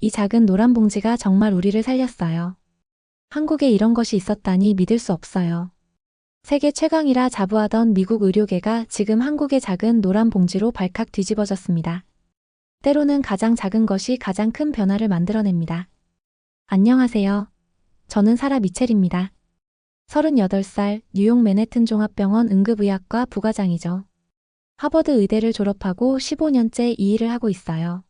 이 작은 노란 봉지가 정말 우리를 살렸어요. 한국에 이런 것이 있었다니 믿을 수 없어요. 세계 최강이라 자부하던 미국 의료계가 지금 한국의 작은 노란 봉지로 발칵 뒤집어졌습니다. 때로는 가장 작은 것이 가장 큰 변화를 만들어냅니다. 안녕하세요. 저는 사라 미첼입니다. 38살, 뉴욕 맨해튼 종합병원 응급의학과 부과장이죠. 하버드 의대를 졸업하고 15년째 이 일을 하고 있어요.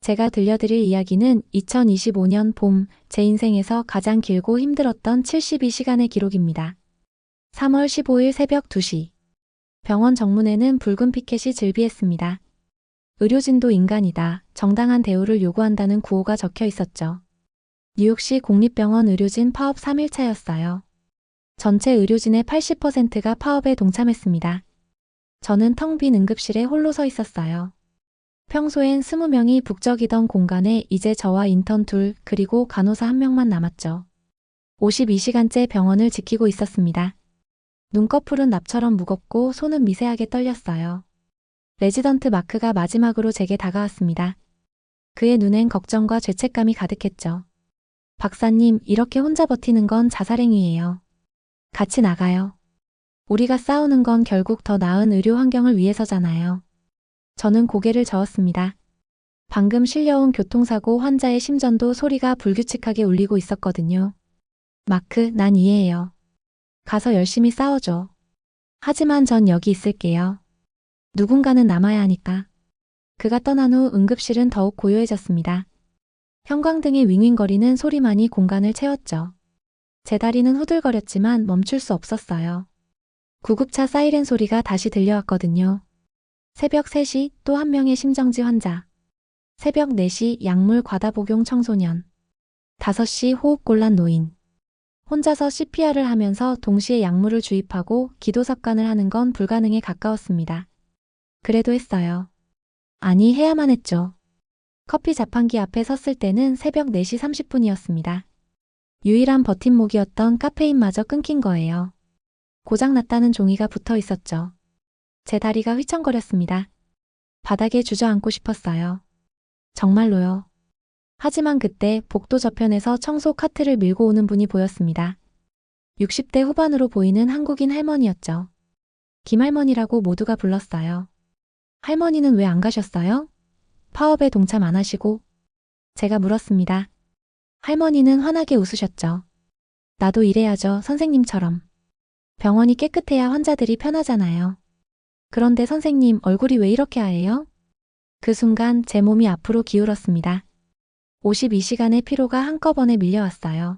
제가 들려드릴 이야기는 2025년 봄, 제 인생에서 가장 길고 힘들었던 72시간의 기록입니다. 3월 15일 새벽 2시. 병원 정문에는 붉은 피켓이 즐비했습니다. 의료진도 인간이다. 정당한 대우를 요구한다는 구호가 적혀 있었죠. 뉴욕시 공립병원 의료진 파업 3일차였어요. 전체 의료진의 80%가 파업에 동참했습니다. 저는 텅 빈 응급실에 홀로 서 있었어요. 평소엔 20명이 북적이던 공간에 이제 저와 인턴 둘 그리고 간호사 1명만 남았죠. 52시간째 병원을 지키고 있었습니다. 눈꺼풀은 납처럼 무겁고 손은 미세하게 떨렸어요. 레지던트 마크가 마지막으로 제게 다가왔습니다. 그의 눈엔 걱정과 죄책감이 가득했죠. 박사님, 이렇게 혼자 버티는 건 자살행위예요. 같이 나가요. 우리가 싸우는 건 결국 더 나은 의료 환경을 위해서잖아요. 저는 고개를 저었습니다. 방금 실려온 교통사고 환자의 심전도 소리가 불규칙하게 울리고 있었거든요. 마크, 난 이해해요. 가서 열심히 싸워줘. 하지만 전 여기 있을게요. 누군가는 남아야 하니까. 그가 떠난 후 응급실은 더욱 고요해졌습니다. 형광등이 윙윙거리는 소리만이 공간을 채웠죠. 제 다리는 후들거렸지만 멈출 수 없었어요. 구급차 사이렌 소리가 다시 들려왔거든요. 새벽 3시 또 한 명의 심정지 환자. 새벽 4시 약물 과다 복용 청소년. 5시 호흡곤란 노인. 혼자서 CPR을 하면서 동시에 약물을 주입하고 기도삽관을 하는 건 불가능에 가까웠습니다. 그래도 했어요. 아니, 해야만 했죠. 커피 자판기 앞에 섰을 때는 새벽 4시 30분이었습니다. 유일한 버팀목이었던 카페인마저 끊긴 거예요. 고장났다는 종이가 붙어 있었죠. 제 다리가 휘청거렸습니다. 바닥에 주저앉고 싶었어요. 정말로요. 하지만 그때 복도 저편에서 청소 카트를 밀고 오는 분이 보였습니다. 60대 후반으로 보이는 한국인 할머니였죠. 김할머니라고 모두가 불렀어요. 할머니는 왜 안 가셨어요? 파업에 동참 안 하시고? 제가 물었습니다. 할머니는 환하게 웃으셨죠. 나도 일해야죠, 선생님처럼. 병원이 깨끗해야 환자들이 편하잖아요. 그런데 선생님, 얼굴이 왜 이렇게 하얘요? 그 순간 제 몸이 앞으로 기울었습니다. 52시간의 피로가 한꺼번에 밀려왔어요.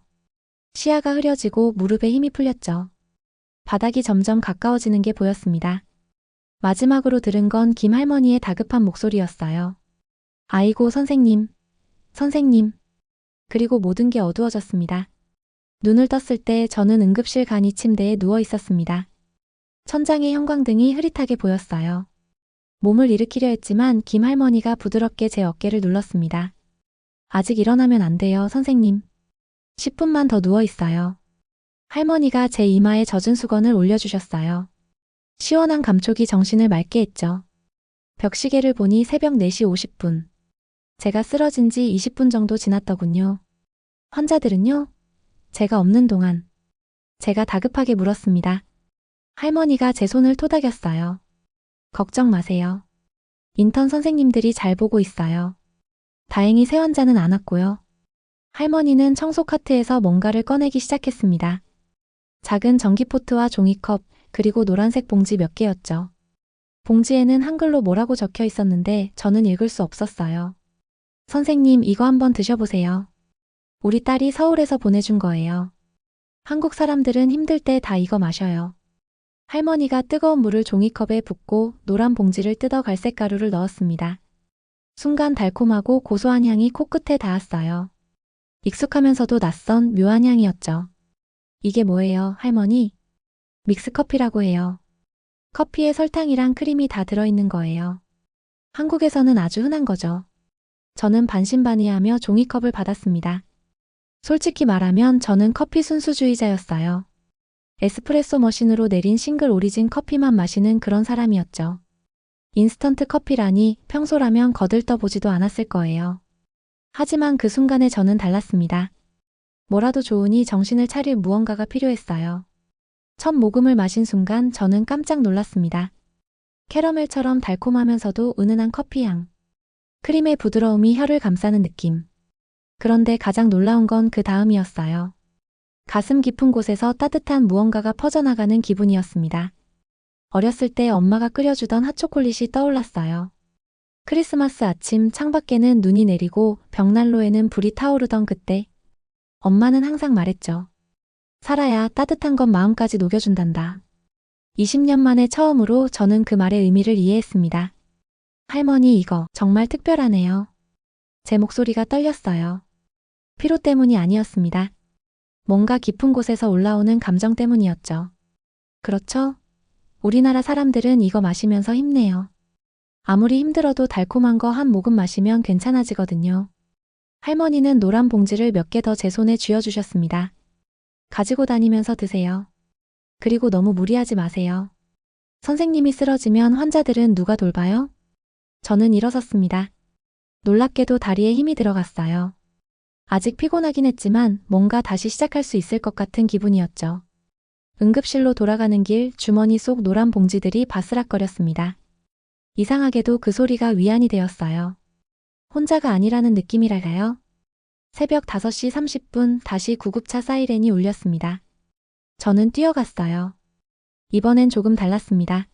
시야가 흐려지고 무릎에 힘이 풀렸죠. 바닥이 점점 가까워지는 게 보였습니다. 마지막으로 들은 건 김 할머니의 다급한 목소리였어요. 아이고, 선생님. 선생님. 그리고 모든 게 어두워졌습니다. 눈을 떴을 때 저는 응급실 간이 침대에 누워 있었습니다. 천장의 형광등이 흐릿하게 보였어요. 몸을 일으키려 했지만 김 할머니가 부드럽게 제 어깨를 눌렀습니다. 아직 일어나면 안 돼요, 선생님. 10분만 더 누워 있어요. 할머니가 제 이마에 젖은 수건을 올려주셨어요. 시원한 감촉이 정신을 맑게 했죠. 벽시계를 보니 새벽 4시 50분. 제가 쓰러진 지 20분 정도 지났더군요. 환자들은요? 제가 없는 동안. 제가 다급하게 물었습니다. 할머니가 제 손을 토닥였어요. 걱정 마세요. 인턴 선생님들이 잘 보고 있어요. 다행히 새 환자는 안 왔고요. 할머니는 청소 카트에서 뭔가를 꺼내기 시작했습니다. 작은 전기포트와 종이컵, 그리고 노란색 봉지 몇 개였죠. 봉지에는 한글로 뭐라고 적혀 있었는데 저는 읽을 수 없었어요. 선생님, 이거 한번 드셔보세요. 우리 딸이 서울에서 보내준 거예요. 한국 사람들은 힘들 때 다 이거 마셔요. 할머니가 뜨거운 물을 종이컵에 붓고 노란 봉지를 뜯어 갈색 가루를 넣었습니다. 순간 달콤하고 고소한 향이 코끝에 닿았어요. 익숙하면서도 낯선 묘한 향이었죠. 이게 뭐예요, 할머니? 믹스커피라고 해요. 커피에 설탕이랑 크림이 다 들어있는 거예요. 한국에서는 아주 흔한 거죠. 저는 반신반의하며 종이컵을 받았습니다. 솔직히 말하면 저는 커피 순수주의자였어요. 에스프레소 머신으로 내린 싱글 오리진 커피만 마시는 그런 사람이었죠. 인스턴트 커피라니 평소라면 거들떠보지도 않았을 거예요. 하지만 그 순간에 저는 달랐습니다. 뭐라도 좋으니 정신을 차릴 무언가가 필요했어요. 첫 모금을 마신 순간 저는 깜짝 놀랐습니다. 캐러멜처럼 달콤하면서도 은은한 커피향. 크림의 부드러움이 혀를 감싸는 느낌. 그런데 가장 놀라운 건 그 다음이었어요. 가슴 깊은 곳에서 따뜻한 무언가가 퍼져나가는 기분이었습니다. 어렸을 때 엄마가 끓여주던 핫초콜릿이 떠올랐어요. 크리스마스 아침 창밖에는 눈이 내리고 벽난로에는 불이 타오르던 그때 엄마는 항상 말했죠. 살아야 따뜻한 건 마음까지 녹여준단다. 20년 만에 처음으로 저는 그 말의 의미를 이해했습니다. 할머니 이거 정말 특별하네요. 제 목소리가 떨렸어요. 피로 때문이 아니었습니다. 뭔가 깊은 곳에서 올라오는 감정 때문이었죠. 그렇죠? 우리나라 사람들은 이거 마시면서 힘내요. 아무리 힘들어도 달콤한 거 한 모금 마시면 괜찮아지거든요. 할머니는 노란 봉지를 몇 개 더 제 손에 쥐어주셨습니다. 가지고 다니면서 드세요. 그리고 너무 무리하지 마세요. 선생님이 쓰러지면 환자들은 누가 돌봐요? 저는 일어섰습니다. 놀랍게도 다리에 힘이 들어갔어요. 아직 피곤하긴 했지만 뭔가 다시 시작할 수 있을 것 같은 기분이었죠. 응급실로 돌아가는 길 주머니 속 노란 봉지들이 바스락거렸습니다. 이상하게도 그 소리가 위안이 되었어요. 혼자가 아니라는 느낌이랄까요? 새벽 5시 30분 다시 구급차 사이렌이 울렸습니다. 저는 뛰어갔어요. 이번엔 조금 달랐습니다.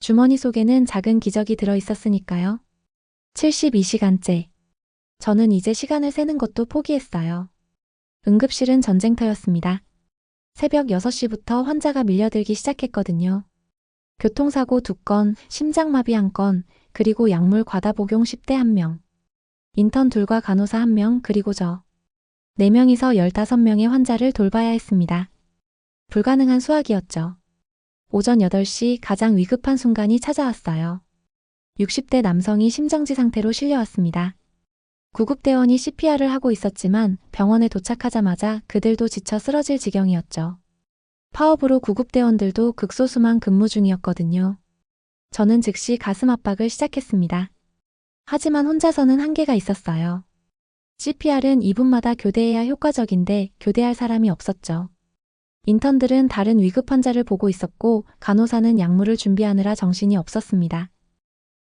주머니 속에는 작은 기적이 들어 있었으니까요. 72시간째. 저는 이제 시간을 세는 것도 포기했어요. 응급실은 전쟁터였습니다. 새벽 6시부터 환자가 밀려들기 시작했거든요. 교통사고 2건, 심장마비 1건, 그리고 약물 과다 복용 10대 1명. 인턴 2과 간호사 1명, 그리고 저. 4명이서 15명의 환자를 돌봐야 했습니다. 불가능한 수학이었죠. 오전 8시 가장 위급한 순간이 찾아왔어요. 60대 남성이 심정지 상태로 실려왔습니다. 구급대원이 CPR을 하고 있었지만 병원에 도착하자마자 그들도 지쳐 쓰러질 지경이었죠. 파업으로 구급대원들도 극소수만 근무 중이었거든요. 저는 즉시 가슴 압박을 시작했습니다. 하지만 혼자서는 한계가 있었어요. CPR은 2분마다 교대해야 효과적인데 교대할 사람이 없었죠. 인턴들은 다른 위급 환자를 보고 있었고 간호사는 약물을 준비하느라 정신이 없었습니다.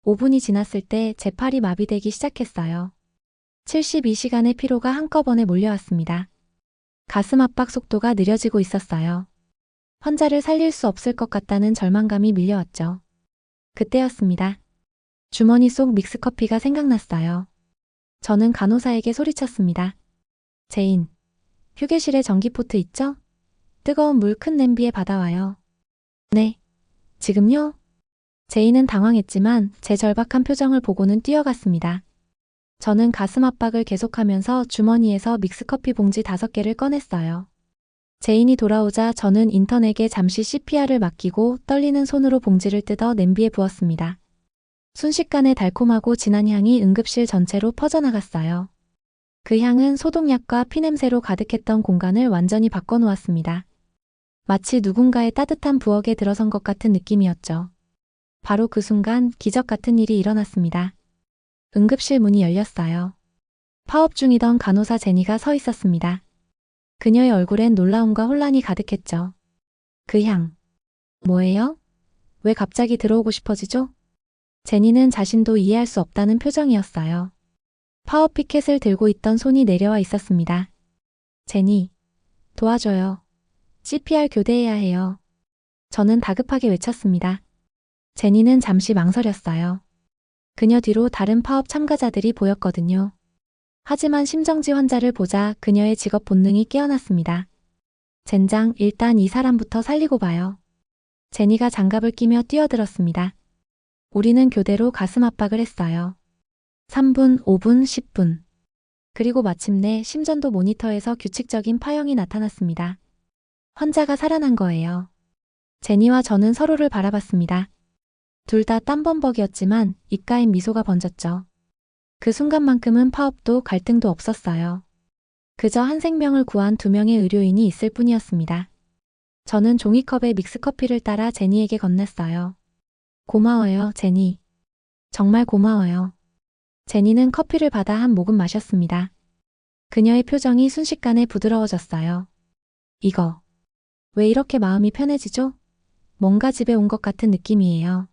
5분이 지났을 때 제 팔이 마비되기 시작했어요. 72시간의 피로가 한꺼번에 몰려왔습니다. 가슴 압박 속도가 느려지고 있었어요. 환자를 살릴 수 없을 것 같다는 절망감이 밀려왔죠. 그때였습니다. 주머니 속 믹스커피가 생각났어요. 저는 간호사에게 소리쳤습니다. 제인, 휴게실에 전기포트 있죠? 뜨거운 물 큰 냄비에 받아와요. 네. 지금요? 제인은 당황했지만 제 절박한 표정을 보고는 뛰어갔습니다. 저는 가슴 압박을 계속하면서 주머니에서 믹스커피 봉지 5개를 꺼냈어요. 제인이 돌아오자 저는 인턴에게 잠시 CPR을 맡기고 떨리는 손으로 봉지를 뜯어 냄비에 부었습니다. 순식간에 달콤하고 진한 향이 응급실 전체로 퍼져나갔어요. 그 향은 소독약과 피냄새로 가득했던 공간을 완전히 바꿔놓았습니다. 마치 누군가의 따뜻한 부엌에 들어선 것 같은 느낌이었죠. 바로 그 순간 기적 같은 일이 일어났습니다. 응급실 문이 열렸어요. 파업 중이던 간호사 제니가 서 있었습니다. 그녀의 얼굴엔 놀라움과 혼란이 가득했죠. 그 향. 뭐예요? 왜 갑자기 들어오고 싶어지죠? 제니는 자신도 이해할 수 없다는 표정이었어요. 파워 피켓을 들고 있던 손이 내려와 있었습니다. 제니, 도와줘요. CPR 교대해야 해요. 저는 다급하게 외쳤습니다. 제니는 잠시 망설였어요. 그녀 뒤로 다른 파업 참가자들이 보였거든요. 하지만 심정지 환자를 보자 그녀의 직업 본능이 깨어났습니다. 젠장, 일단 이 사람부터 살리고 봐요. 제니가 장갑을 끼며 뛰어들었습니다. 우리는 교대로 가슴 압박을 했어요. 3분, 5분, 10분. 그리고 마침내 심전도 모니터에서 규칙적인 파형이 나타났습니다. 환자가 살아난 거예요. 제니와 저는 서로를 바라봤습니다. 둘 다 땀범벅이었지만 입가엔 미소가 번졌죠. 그 순간만큼은 파업도 갈등도 없었어요. 그저 한 생명을 구한 2명의 의료인이 있을 뿐이었습니다. 저는 종이컵에 믹스커피를 따라 제니에게 건넸어요. 고마워요, 제니. 정말 고마워요. 제니는 커피를 받아 한 모금 마셨습니다. 그녀의 표정이 순식간에 부드러워졌어요. 이거, 왜 이렇게 마음이 편해지죠? 뭔가 집에 온 것 같은 느낌이에요.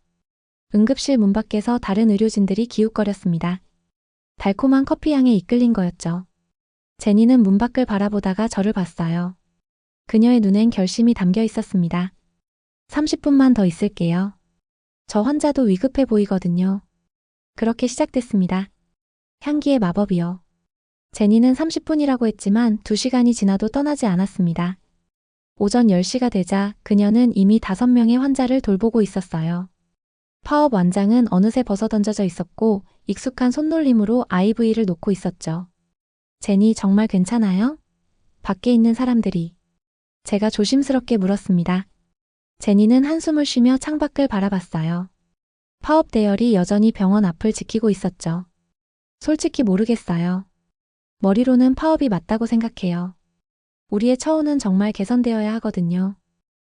응급실 문 밖에서 다른 의료진들이 기웃거렸습니다. 달콤한 커피 향에 이끌린 거였죠. 제니는 문 밖을 바라보다가 저를 봤어요. 그녀의 눈엔 결심이 담겨 있었습니다. 30분만 더 있을게요. 저 환자도 위급해 보이거든요. 그렇게 시작됐습니다. 향기의 마법이요. 제니는 30분이라고 했지만 2시간이 지나도 떠나지 않았습니다. 오전 10시가 되자 그녀는 이미 5명의 환자를 돌보고 있었어요. 파업 완장은 어느새 벗어던져져 있었고 익숙한 손놀림으로 IV를 놓고 있었죠. 제니 정말 괜찮아요? 밖에 있는 사람들이. 제가 조심스럽게 물었습니다. 제니는 한숨을 쉬며 창밖을 바라봤어요. 파업 대열이 여전히 병원 앞을 지키고 있었죠. 솔직히 모르겠어요. 머리로는 파업이 맞다고 생각해요. 우리의 처우는 정말 개선되어야 하거든요.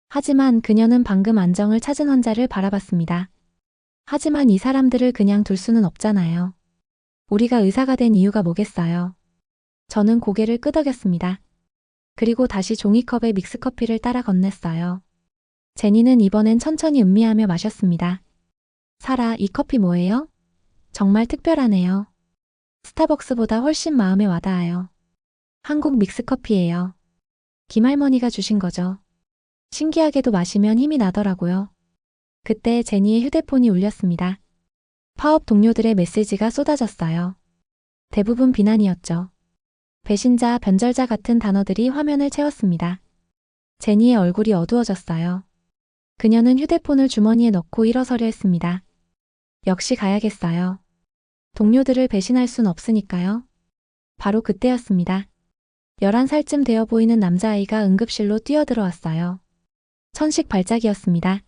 하지만 그녀는 방금 안정을 찾은 환자를 바라봤습니다. 하지만 이 사람들을 그냥 둘 수는 없잖아요. 우리가 의사가 된 이유가 뭐겠어요? 저는 고개를 끄덕였습니다. 그리고 다시 종이컵에 믹스커피를 따라 건넸어요. 제니는 이번엔 천천히 음미하며 마셨습니다. 사라, 이 커피 뭐예요? 정말 특별하네요. 스타벅스보다 훨씬 마음에 와닿아요. 한국 믹스커피예요. 김할머니가 주신 거죠. 신기하게도 마시면 힘이 나더라고요. 그때 제니의 휴대폰이 울렸습니다. 파업 동료들의 메시지가 쏟아졌어요. 대부분 비난이었죠. 배신자, 변절자 같은 단어들이 화면을 채웠습니다. 제니의 얼굴이 어두워졌어요. 그녀는 휴대폰을 주머니에 넣고 일어서려 했습니다. 역시 가야겠어요. 동료들을 배신할 순 없으니까요. 바로 그때였습니다. 11살쯤 되어 보이는 남자아이가 응급실로 뛰어들어왔어요. 천식 발작이었습니다.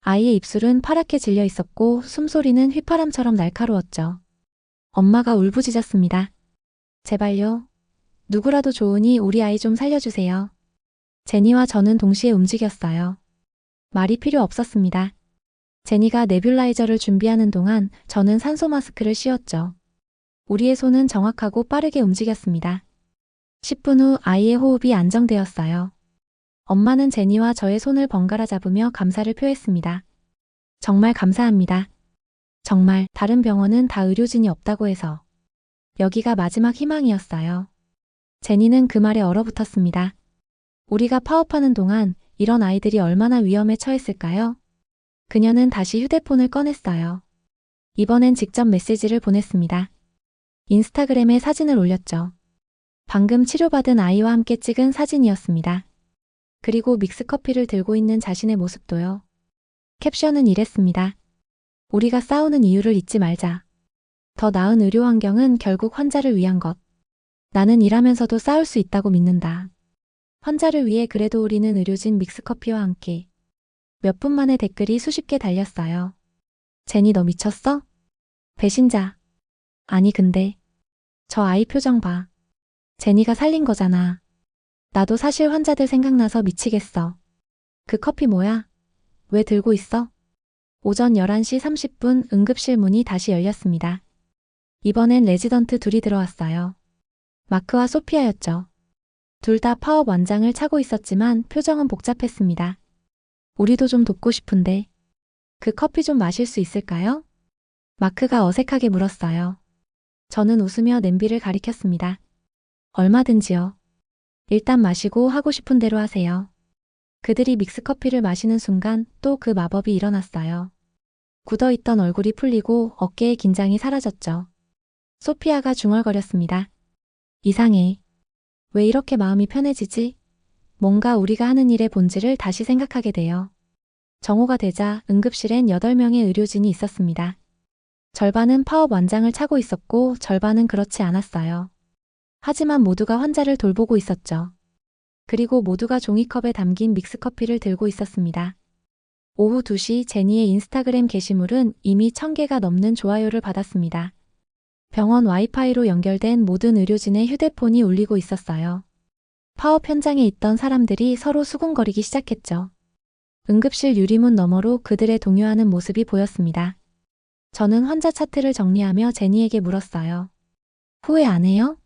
아이의 입술은 파랗게 질려 있었고 숨소리는 휘파람처럼 날카로웠죠. 엄마가 울부짖었습니다. 제발요. 누구라도 좋으니 우리 아이 좀 살려주세요. 제니와 저는 동시에 움직였어요. 말이 필요 없었습니다. 제니가 네뷸라이저를 준비하는 동안 저는 산소 마스크를 씌웠죠. 우리의 손은 정확하고 빠르게 움직였습니다. 10분 후 아이의 호흡이 안정되었어요. 엄마는 제니와 저의 손을 번갈아 잡으며 감사를 표했습니다. 정말 감사합니다. 정말 다른 병원은 다 의료진이 없다고 해서 여기가 마지막 희망이었어요. 제니는 그 말에 얼어붙었습니다. 우리가 파업하는 동안 이런 아이들이 얼마나 위험에 처했을까요? 그녀는 다시 휴대폰을 꺼냈어요. 이번엔 직접 메시지를 보냈습니다. 인스타그램에 사진을 올렸죠. 방금 치료받은 아이와 함께 찍은 사진이었습니다. 그리고 믹스커피를 들고 있는 자신의 모습도요. 캡션은 이랬습니다. 우리가 싸우는 이유를 잊지 말자. 더 나은 의료 환경은 결국 환자를 위한 것. 나는 일하면서도 싸울 수 있다고 믿는다. 환자를 위해 그래도 우리는 의료진 믹스커피와 함께. 몇 분 만에 댓글이 수십 개 달렸어요. 제니 너 미쳤어? 배신자. 아니 근데 저 아이 표정 봐. 제니가 살린 거잖아. 나도 사실 환자들 생각나서 미치겠어. 그 커피 뭐야? 왜 들고 있어? 오전 11시 30분 응급실 문이 다시 열렸습니다. 이번엔 레지던트 둘이 들어왔어요. 마크와 소피아였죠. 둘 다 파업 완장을 차고 있었지만 표정은 복잡했습니다. 우리도 좀 돕고 싶은데 그 커피 좀 마실 수 있을까요? 마크가 어색하게 물었어요. 저는 웃으며 냄비를 가리켰습니다. 얼마든지요. 일단 마시고 하고 싶은 대로 하세요. 그들이 믹스커피를 마시는 순간 또 그 마법이 일어났어요. 굳어있던 얼굴이 풀리고 어깨의 긴장이 사라졌죠. 소피아가 중얼거렸습니다. 이상해. 왜 이렇게 마음이 편해지지? 뭔가 우리가 하는 일의 본질을 다시 생각하게 돼요. 정오가 되자 응급실엔 8명의 의료진이 있었습니다. 절반은 파업 완장을 차고 있었고 절반은 그렇지 않았어요. 하지만 모두가 환자를 돌보고 있었죠. 그리고 모두가 종이컵에 담긴 믹스커피를 들고 있었습니다. 오후 2시 제니의 인스타그램 게시물은 이미 1000개가 넘는 좋아요를 받았습니다. 병원 와이파이로 연결된 모든 의료진의 휴대폰이 울리고 있었어요. 파업 현장에 있던 사람들이 서로 수군거리기 시작했죠. 응급실 유리문 너머로 그들의 동요하는 모습이 보였습니다. 저는 환자 차트를 정리하며 제니에게 물었어요. 후회 안 해요?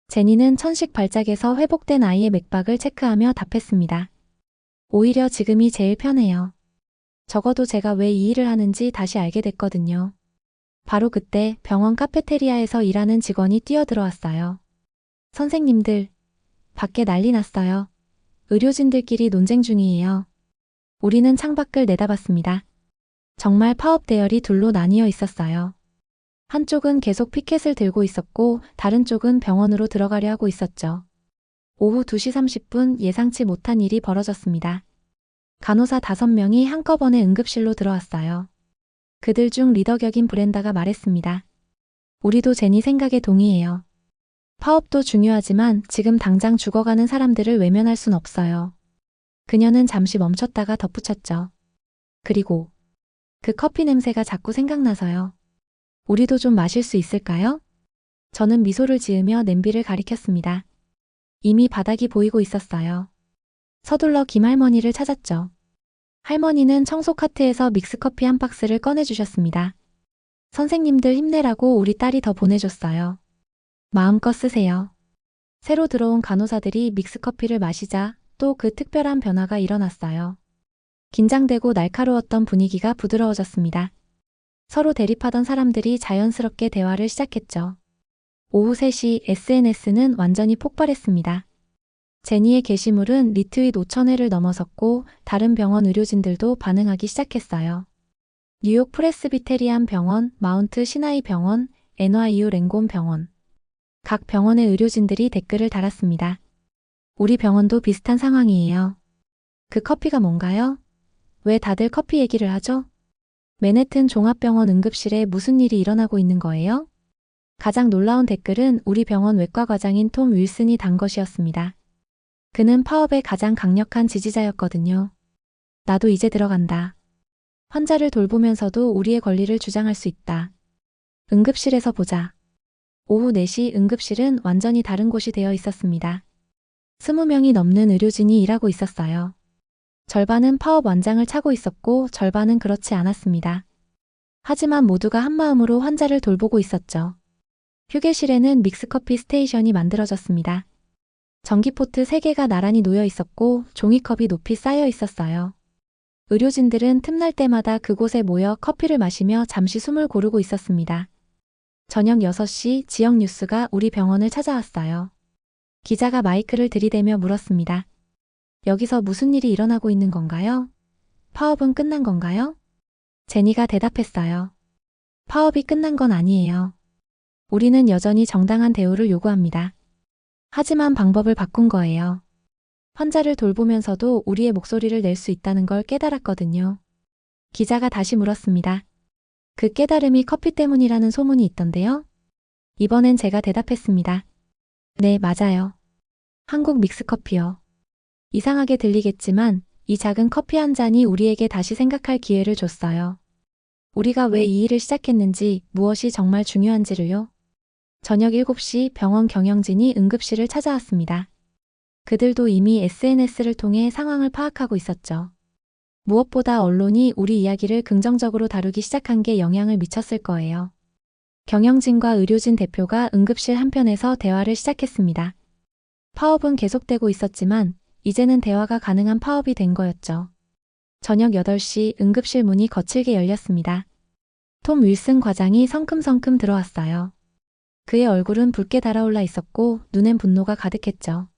제니는 천식 발작에서 회복된 아이의 맥박을 체크하며 답했습니다. 오히려 지금이 제일 편해요. 적어도 제가 왜 이 일을 하는지 다시 알게 됐거든요. 바로 그때 병원 카페테리아에서 일하는 직원이 뛰어들어왔어요. 선생님들, 밖에 난리 났어요. 의료진들끼리 논쟁 중이에요. 우리는 창밖을 내다봤습니다. 정말 파업 대열이 둘로 나뉘어 있었어요. 한쪽은 계속 피켓을 들고 있었고 다른 쪽은 병원으로 들어가려 하고 있었죠. 오후 2시 30분 예상치 못한 일이 벌어졌습니다. 간호사 5명이 한꺼번에 응급실로 들어왔어요. 그들 중 리더 격인 브렌다가 말했습니다. 우리도 제니 생각에 동의해요. 파업도 중요하지만 지금 당장 죽어가는 사람들을 외면할 순 없어요. 그녀는 잠시 멈췄다가 덧붙였죠. 그리고 그 커피 냄새가 자꾸 생각나서요. 우리도 좀 마실 수 있을까요? 저는 미소를 지으며 냄비를 가리켰습니다. 이미 바닥이 보이고 있었어요. 서둘러 김할머니를 찾았죠. 할머니는 청소 카트에서 믹스커피 한 박스를 꺼내주셨습니다. 선생님들 힘내라고 우리 딸이 더 보내줬어요. 마음껏 쓰세요. 새로 들어온 간호사들이 믹스커피를 마시자 또 그 특별한 변화가 일어났어요. 긴장되고 날카로웠던 분위기가 부드러워졌습니다. 서로 대립하던 사람들이 자연스럽게 대화를 시작했죠. 오후 3시 SNS는 완전히 폭발했습니다. 제니의 게시물은 리트윗 5,000회를 넘어섰고 다른 병원 의료진들도 반응하기 시작했어요. 뉴욕 프레스비테리안 병원, 마운트 시나이 병원, NYU 랭곤 병원. 각 병원의 의료진들이 댓글을 달았습니다. 우리 병원도 비슷한 상황이에요. 그 커피가 뭔가요? 왜 다들 커피 얘기를 하죠? 맨해튼 종합병원 응급실에 무슨 일이 일어나고 있는 거예요? 가장 놀라운 댓글은 우리 병원 외과과장인 톰 윌슨이 단 것이었습니다. 그는 파업의 가장 강력한 지지자였거든요. 나도 이제 들어간다. 환자를 돌보면서도 우리의 권리를 주장할 수 있다. 응급실에서 보자. 오후 4시 응급실은 완전히 다른 곳이 되어 있었습니다. 20명이 넘는 의료진이 일하고 있었어요. 절반은 파업 완장을 차고 있었고 절반은 그렇지 않았습니다. 하지만 모두가 한마음으로 환자를 돌보고 있었죠. 휴게실에는 믹스커피 스테이션이 만들어졌습니다. 전기포트 3개가 나란히 놓여 있었고 종이컵이 높이 쌓여 있었어요. 의료진들은 틈날 때마다 그곳에 모여 커피를 마시며 잠시 숨을 고르고 있었습니다. 저녁 6시 지역 뉴스가 우리 병원을 찾아왔어요. 기자가 마이크를 들이대며 물었습니다. 여기서 무슨 일이 일어나고 있는 건가요? 파업은 끝난 건가요? 제니가 대답했어요. 파업이 끝난 건 아니에요. 우리는 여전히 정당한 대우를 요구합니다. 하지만 방법을 바꾼 거예요. 환자를 돌보면서도 우리의 목소리를 낼 수 있다는 걸 깨달았거든요. 기자가 다시 물었습니다. 그 깨달음이 커피 때문이라는 소문이 있던데요? 이번엔 제가 대답했습니다. 네, 맞아요. 한국 믹스커피요. 이상하게 들리겠지만 이 작은 커피 한 잔이 우리에게 다시 생각할 기회를 줬어요. 우리가 왜 이 일을 시작했는지, 무엇이 정말 중요한지를요. 저녁 7시 병원 경영진이 응급실을 찾아왔습니다. 그들도 이미 SNS를 통해 상황을 파악하고 있었죠. 무엇보다 언론이 우리 이야기를 긍정적으로 다루기 시작한 게 영향을 미쳤을 거예요. 경영진과 의료진 대표가 응급실 한편에서 대화를 시작했습니다. 파업은 계속되고 있었지만 이제는 대화가 가능한 파업이 된 거였죠. 저녁 8시 응급실 문이 거칠게 열렸습니다. 톰 윌슨 과장이 성큼성큼 들어왔어요. 그의 얼굴은 붉게 달아올라 있었고 눈엔 분노가 가득했죠.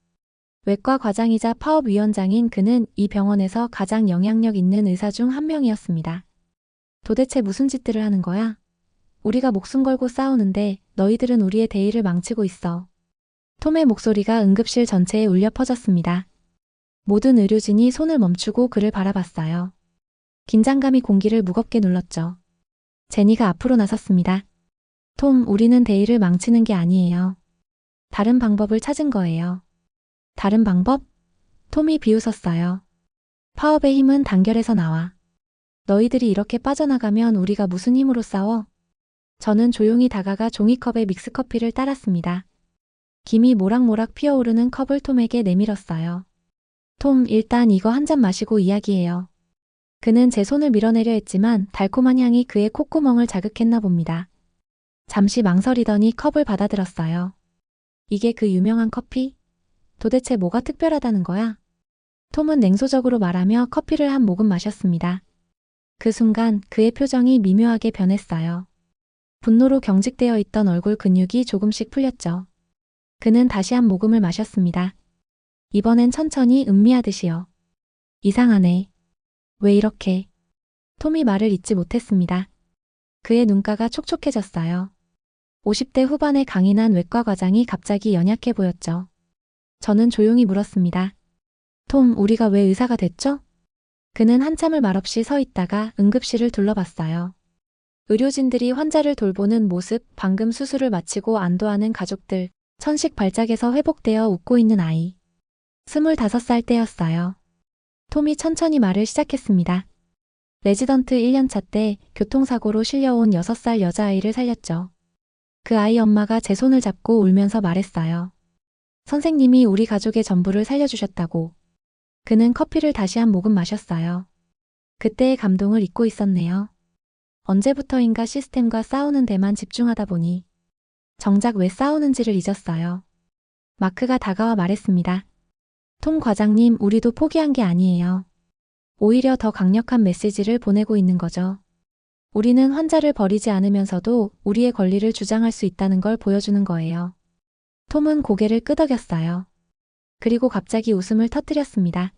외과 과장이자 파업위원장인 그는 이 병원에서 가장 영향력 있는 의사 중 한 명이었습니다. 도대체 무슨 짓들을 하는 거야? 우리가 목숨 걸고 싸우는데 너희들은 우리의 대의를 망치고 있어. 톰의 목소리가 응급실 전체에 울려 퍼졌습니다. 모든 의료진이 손을 멈추고 그를 바라봤어요. 긴장감이 공기를 무겁게 눌렀죠. 제니가 앞으로 나섰습니다. 톰, 우리는 대의를 망치는 게 아니에요. 다른 방법을 찾은 거예요. 다른 방법? 톰이 비웃었어요. 파업의 힘은 단결에서 나와. 너희들이 이렇게 빠져나가면 우리가 무슨 힘으로 싸워? 저는 조용히 다가가 종이컵에 믹스커피를 따랐습니다. 김이 모락모락 피어오르는 컵을 톰에게 내밀었어요. 톰, 일단 이거 한 잔 마시고 이야기해요. 그는 제 손을 밀어내려 했지만 달콤한 향이 그의 콧구멍을 자극했나 봅니다. 잠시 망설이더니 컵을 받아들었어요. 이게 그 유명한 커피? 도대체 뭐가 특별하다는 거야? 톰은 냉소적으로 말하며 커피를 한 모금 마셨습니다. 그 순간 그의 표정이 미묘하게 변했어요. 분노로 경직되어 있던 얼굴 근육이 조금씩 풀렸죠. 그는 다시 한 모금을 마셨습니다. 이번엔 천천히 음미하듯이요. 이상하네. 왜 이렇게? 톰이 말을 잇지 못했습니다. 그의 눈가가 촉촉해졌어요. 50대 후반의 강인한 외과 과장이 갑자기 연약해 보였죠. 저는 조용히 물었습니다. 톰, 우리가 왜 의사가 됐죠? 그는 한참을 말없이 서 있다가 응급실을 둘러봤어요. 의료진들이 환자를 돌보는 모습, 방금 수술을 마치고 안도하는 가족들, 천식 발작에서 회복되어 웃고 있는 아이. 25살 때였어요. 톰이 천천히 말을 시작했습니다. 레지던트 1년차 때 교통사고로 실려온 6살 여자아이를 살렸죠. 그 아이 엄마가 제 손을 잡고 울면서 말했어요. 선생님이 우리 가족의 전부를 살려주셨다고. 그는 커피를 다시 한 모금 마셨어요. 그때의 감동을 잊고 있었네요. 언제부터인가 시스템과 싸우는 데만 집중하다 보니 정작 왜 싸우는지를 잊었어요. 마크가 다가와 말했습니다. 톰 과장님, 우리도 포기한 게 아니에요. 오히려 더 강력한 메시지를 보내고 있는 거죠. 우리는 환자를 버리지 않으면서도 우리의 권리를 주장할 수 있다는 걸 보여주는 거예요. 톰은 고개를 끄덕였어요. 그리고 갑자기 웃음을 터뜨렸습니다.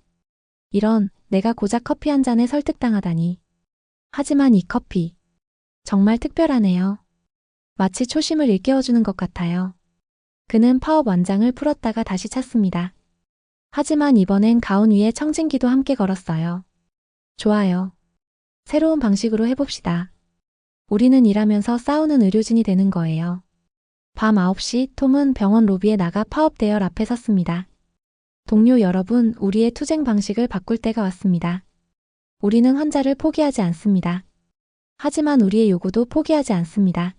이런, 내가 고작 커피 한 잔에 설득당하다니. 하지만 이 커피, 정말 특별하네요. 마치 초심을 일깨워주는 것 같아요. 그는 파업 완장을 풀었다가 다시 찼습니다. 하지만 이번엔 가운 위에 청진기도 함께 걸었어요. 좋아요. 새로운 방식으로 해봅시다. 우리는 일하면서 싸우는 의료진이 되는 거예요. 밤 9시 톰은 병원 로비에 나가 파업 대열 앞에 섰습니다. 동료 여러분, 우리의 투쟁 방식을 바꿀 때가 왔습니다. 우리는 환자를 포기하지 않습니다. 하지만 우리의 요구도 포기하지 않습니다.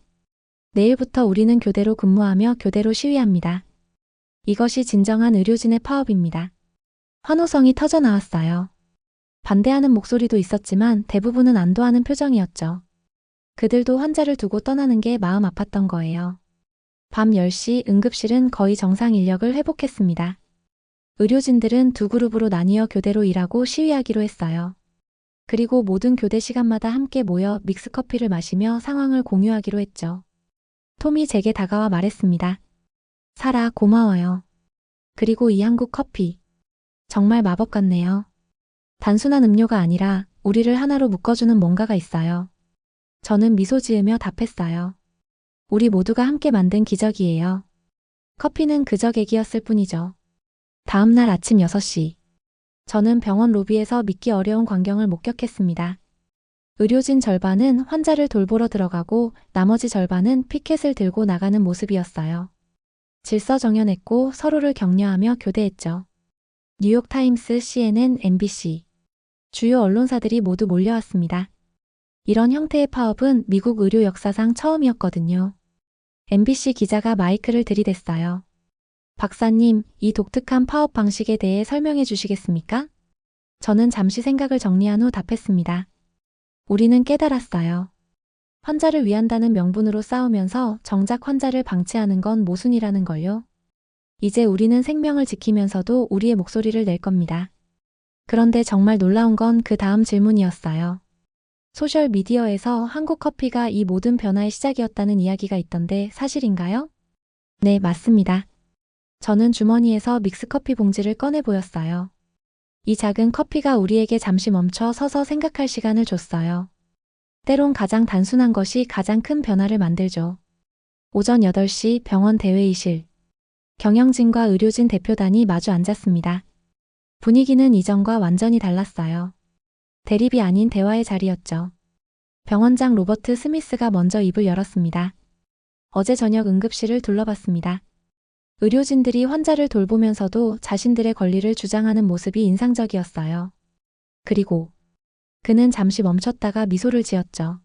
내일부터 우리는 교대로 근무하며 교대로 시위합니다. 이것이 진정한 의료진의 파업입니다. 환호성이 터져 나왔어요. 반대하는 목소리도 있었지만 대부분은 안도하는 표정이었죠. 그들도 환자를 두고 떠나는 게 마음 아팠던 거예요. 밤 10시 응급실은 거의 정상 인력을 회복했습니다. 의료진들은 두 그룹으로 나뉘어 교대로 일하고 시위하기로 했어요. 그리고 모든 교대 시간마다 함께 모여 믹스커피를 마시며 상황을 공유하기로 했죠. 톰이 제게 다가와 말했습니다. 사라, 고마워요. 그리고 이 한국 커피. 정말 마법 같네요. 단순한 음료가 아니라 우리를 하나로 묶어주는 뭔가가 있어요. 저는 미소 지으며 답했어요. 우리 모두가 함께 만든 기적이에요. 커피는 그저 계기였을 뿐이죠. 다음 날 아침 6시. 저는 병원 로비에서 믿기 어려운 광경을 목격했습니다. 의료진 절반은 환자를 돌보러 들어가고 나머지 절반은 피켓을 들고 나가는 모습이었어요. 질서정연했고 서로를 격려하며 교대했죠. 뉴욕타임스, CNN, MBC. 주요 언론사들이 모두 몰려왔습니다. 이런 형태의 파업은 미국 의료 역사상 처음이었거든요. MBC 기자가 마이크를 들이댔어요. 박사님, 이 독특한 파업 방식에 대해 설명해 주시겠습니까? 저는 잠시 생각을 정리한 후 답했습니다. 우리는 깨달았어요. 환자를 위한다는 명분으로 싸우면서 정작 환자를 방치하는 건 모순이라는 걸요. 이제 우리는 생명을 지키면서도 우리의 목소리를 낼 겁니다. 그런데 정말 놀라운 건 그 다음 질문이었어요. 소셜미디어에서 한국 커피가 이 모든 변화의 시작이었다는 이야기가 있던데 사실인가요? 네, 맞습니다. 저는 주머니에서 믹스커피 봉지를 꺼내 보였어요. 이 작은 커피가 우리에게 잠시 멈춰 서서 생각할 시간을 줬어요. 때론 가장 단순한 것이 가장 큰 변화를 만들죠. 오전 8시 병원 대회의실. 경영진과 의료진 대표단이 마주 앉았습니다. 분위기는 이전과 완전히 달랐어요. 대립이 아닌 대화의 자리였죠. 병원장 로버트 스미스가 먼저 입을 열었습니다. 어제 저녁 응급실을 둘러봤습니다. 의료진들이 환자를 돌보면서도 자신들의 권리를 주장하는 모습이 인상적이었어요. 그리고 그는 잠시 멈췄다가 미소를 지었죠.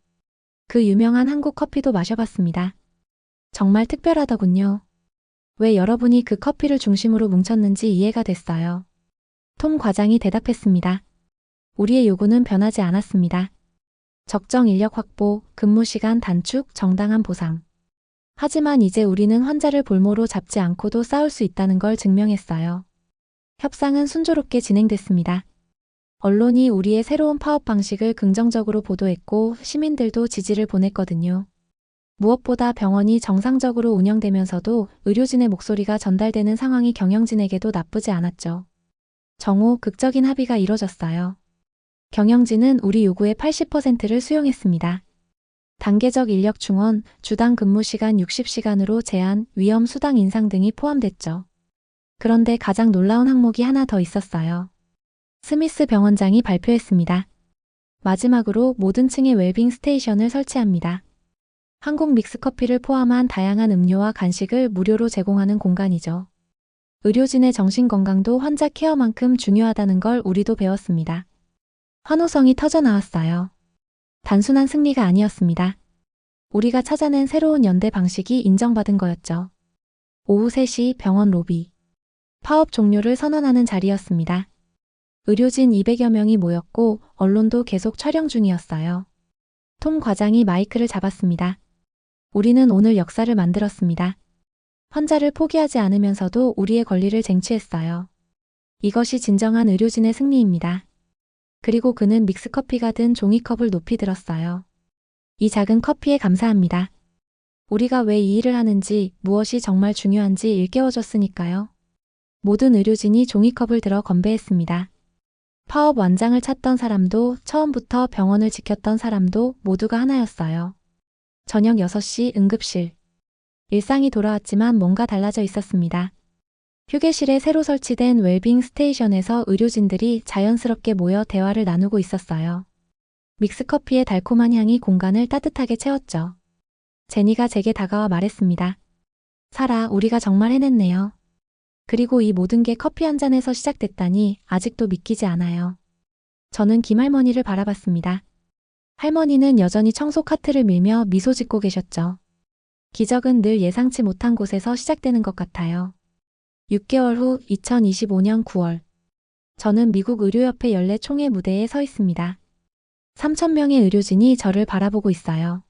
그 유명한 한국 커피도 마셔봤습니다. 정말 특별하더군요. 왜 여러분이 그 커피를 중심으로 뭉쳤는지 이해가 됐어요. 톰 과장이 대답했습니다. 우리의 요구는 변하지 않았습니다. 적정 인력 확보, 근무 시간 단축, 정당한 보상. 하지만 이제 우리는 환자를 볼모로 잡지 않고도 싸울 수 있다는 걸 증명했어요. 협상은 순조롭게 진행됐습니다. 언론이 우리의 새로운 파업 방식을 긍정적으로 보도했고 시민들도 지지를 보냈거든요. 무엇보다 병원이 정상적으로 운영되면서도 의료진의 목소리가 전달되는 상황이 경영진에게도 나쁘지 않았죠. 정오 극적인 합의가 이뤄졌어요. 경영진은 우리 요구의 80%를 수용했습니다. 단계적 인력 충원, 주당 근무 시간 60시간으로 제한, 위험 수당 인상 등이 포함됐죠. 그런데 가장 놀라운 항목이 하나 더 있었어요. 스미스 병원장이 발표했습니다. 마지막으로 모든 층에 웰빙 스테이션을 설치합니다. 한국 믹스커피를 포함한 다양한 음료와 간식을 무료로 제공하는 공간이죠. 의료진의 정신건강도 환자 케어만큼 중요하다는 걸 우리도 배웠습니다. 환호성이 터져나왔어요. 단순한 승리가 아니었습니다. 우리가 찾아낸 새로운 연대 방식이 인정받은 거였죠. 오후 3시 병원 로비. 파업 종료를 선언하는 자리였습니다. 의료진 200여 명이 모였고 언론도 계속 촬영 중이었어요. 톰 과장이 마이크를 잡았습니다. 우리는 오늘 역사를 만들었습니다. 환자를 포기하지 않으면서도 우리의 권리를 쟁취했어요. 이것이 진정한 의료진의 승리입니다. 그리고 그는 믹스커피가 든 종이컵을 높이 들었어요. 이 작은 커피에 감사합니다. 우리가 왜 이 일을 하는지, 무엇이 정말 중요한지 일깨워줬으니까요. 모든 의료진이 종이컵을 들어 건배했습니다. 파업 완장을 찾던 사람도 처음부터 병원을 지켰던 사람도 모두가 하나였어요. 저녁 6시 응급실. 일상이 돌아왔지만 뭔가 달라져 있었습니다. 휴게실에 새로 설치된 웰빙 스테이션에서 의료진들이 자연스럽게 모여 대화를 나누고 있었어요. 믹스커피의 달콤한 향이 공간을 따뜻하게 채웠죠. 제니가 제게 다가와 말했습니다. 사라, 우리가 정말 해냈네요. 그리고 이 모든 게 커피 한 잔에서 시작됐다니 아직도 믿기지 않아요. 저는 김할머니를 바라봤습니다. 할머니는 여전히 청소 카트를 밀며 미소 짓고 계셨죠. 기적은 늘 예상치 못한 곳에서 시작되는 것 같아요. 6개월 후 2025년 9월. 저는 미국 의료협회 연례 총회 무대에 서 있습니다. 3,000명의 의료진이 저를 바라보고 있어요.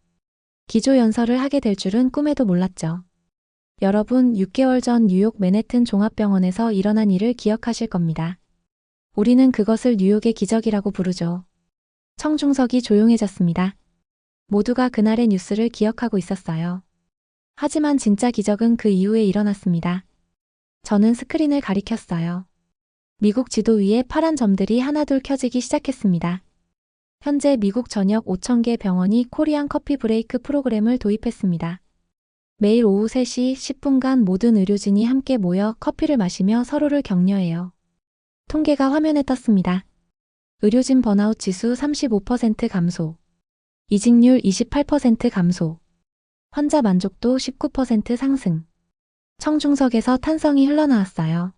기조연설을 하게 될 줄은 꿈에도 몰랐죠. 여러분, 6개월 전 뉴욕 맨해튼 종합병원에서 일어난 일을 기억하실 겁니다. 우리는 그것을 뉴욕의 기적이라고 부르죠. 청중석이 조용해졌습니다. 모두가 그날의 뉴스를 기억하고 있었어요. 하지만 진짜 기적은 그 이후에 일어났습니다. 저는 스크린을 가리켰어요. 미국 지도 위에 파란 점들이 하나둘 켜지기 시작했습니다. 현재 미국 전역 5,000개 병원이 코리안 커피 브레이크 프로그램을 도입했습니다. 매일 오후 3시 10분간 모든 의료진이 함께 모여 커피를 마시며 서로를 격려해요. 통계가 화면에 떴습니다. 의료진 번아웃 지수 35% 감소. 이직률 28% 감소. 환자 만족도 19% 상승. 청중석에서 탄성이 흘러나왔어요.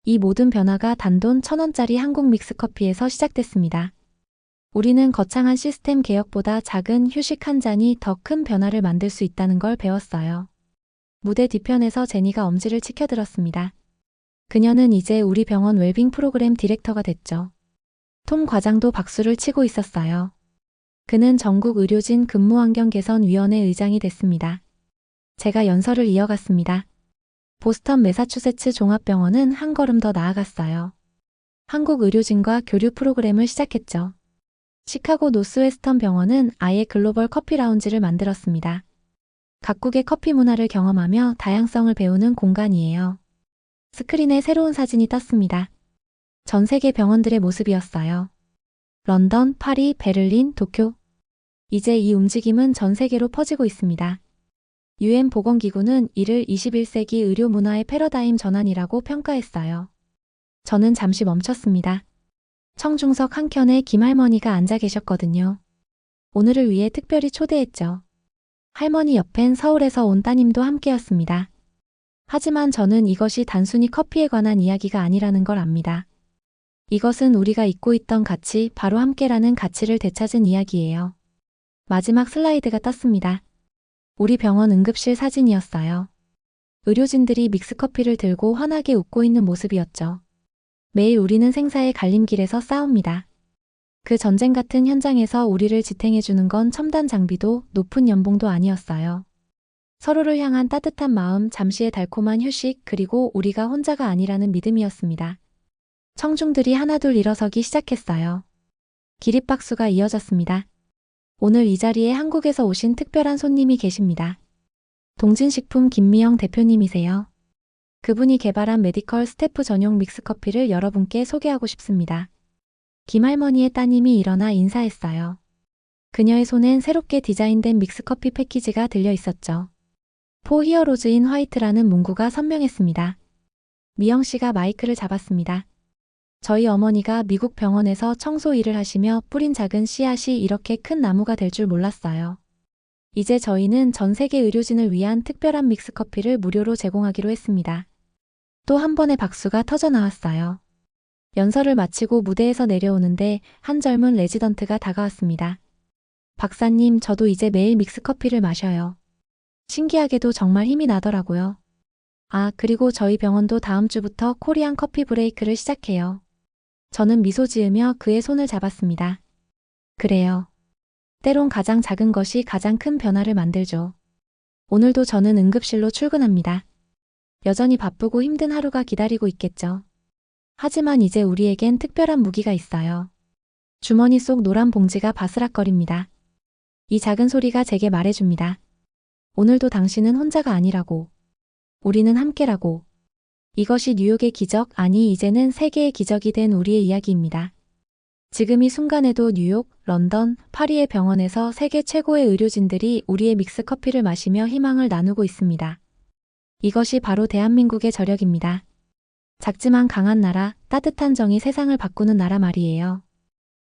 이 모든 변화가 단돈 1,000원짜리 한국 믹스커피에서 시작됐습니다. 우리는 거창한 시스템 개혁보다 작은 휴식 한 잔이 더 큰 변화를 만들 수 있다는 걸 배웠어요. 무대 뒤편에서 제니가 엄지를 치켜들었습니다. 그녀는 이제 우리 병원 웰빙 프로그램 디렉터가 됐죠. 톰 과장도 박수를 치고 있었어요. 그는 전국 의료진 근무환경 개선 위원회 의장이 됐습니다. 제가 연설을 이어갔습니다. 보스턴 매사추세츠 종합병원은 한 걸음 더 나아갔어요. 한국 의료진과 교류 프로그램을 시작했죠. 시카고 노스웨스턴 병원은 아예 글로벌 커피 라운지를 만들었습니다. 각국의 커피 문화를 경험하며 다양성을 배우는 공간이에요. 스크린에 새로운 사진이 떴습니다. 전 세계 병원들의 모습이었어요. 런던, 파리, 베를린, 도쿄. 이제 이 움직임은 전 세계로 퍼지고 있습니다. 유엔 보건기구는 이를 21세기 의료 문화의 패러다임 전환이라고 평가했어요. 저는 잠시 멈췄습니다. 청중석 한켠에 김할머니가 앉아 계셨거든요. 오늘을 위해 특별히 초대했죠. 할머니 옆엔 서울에서 온 따님도 함께였습니다. 하지만 저는 이것이 단순히 커피에 관한 이야기가 아니라는 걸 압니다. 이것은 우리가 잊고 있던 가치, 바로 함께라는 가치를 되찾은 이야기예요. 마지막 슬라이드가 떴습니다. 우리 병원 응급실 사진이었어요. 의료진들이 믹스커피를 들고 환하게 웃고 있는 모습이었죠. 매일 우리는 생사의 갈림길에서 싸웁니다. 그 전쟁 같은 현장에서 우리를 지탱해주는 건 첨단 장비도 높은 연봉도 아니었어요. 서로를 향한 따뜻한 마음, 잠시의 달콤한 휴식, 그리고 우리가 혼자가 아니라는 믿음이었습니다. 청중들이 하나둘 일어서기 시작했어요. 기립박수가 이어졌습니다. 오늘 이 자리에 한국에서 오신 특별한 손님이 계십니다. 동진식품 김미영 대표님이세요. 그분이 개발한 메디컬 스태프 전용 믹스커피를 여러분께 소개하고 싶습니다. 김할머니의 따님이 일어나 인사했어요. 그녀의 손엔 새롭게 디자인된 믹스커피 패키지가 들려 있었죠. 포 히어로즈인 화이트라는 문구가 선명했습니다. 미영 씨가 마이크를 잡았습니다. 저희 어머니가 미국 병원에서 청소 일을 하시며 뿌린 작은 씨앗이 이렇게 큰 나무가 될 줄 몰랐어요. 이제 저희는 전 세계 의료진을 위한 특별한 믹스커피를 무료로 제공하기로 했습니다. 또 한 번의 박수가 터져 나왔어요. 연설을 마치고 무대에서 내려오는데 한 젊은 레지던트가 다가왔습니다. 박사님, 저도 이제 매일 믹스커피를 마셔요. 신기하게도 정말 힘이 나더라고요. 아, 그리고 저희 병원도 다음 주부터 코리안 커피 브레이크를 시작해요. 저는 미소 지으며 그의 손을 잡았습니다. 그래요. 때론 가장 작은 것이 가장 큰 변화를 만들죠. 오늘도 저는 응급실로 출근합니다. 여전히 바쁘고 힘든 하루가 기다리고 있겠죠. 하지만 이제 우리에겐 특별한 무기가 있어요. 주머니 속 노란 봉지가 바스락거립니다. 이 작은 소리가 제게 말해줍니다. 오늘도 당신은 혼자가 아니라고. 우리는 함께라고. 이것이 뉴욕의 기적, 아니 이제는 세계의 기적이 된 우리의 이야기입니다. 지금 이 순간에도 뉴욕, 런던, 파리의 병원에서 세계 최고의 의료진들이 우리의 믹스커피를 마시며 희망을 나누고 있습니다. 이것이 바로 대한민국의 저력입니다. 작지만 강한 나라, 따뜻한 정이 세상을 바꾸는 나라 말이에요.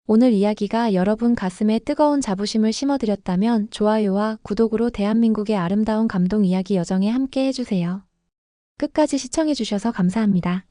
오늘 이야기가 여러분 가슴에 뜨거운 자부심을 심어드렸다면 좋아요와 구독으로 대한민국의 아름다운 감동 이야기 여정에 함께 해주세요. 끝까지 시청해주셔서 감사합니다.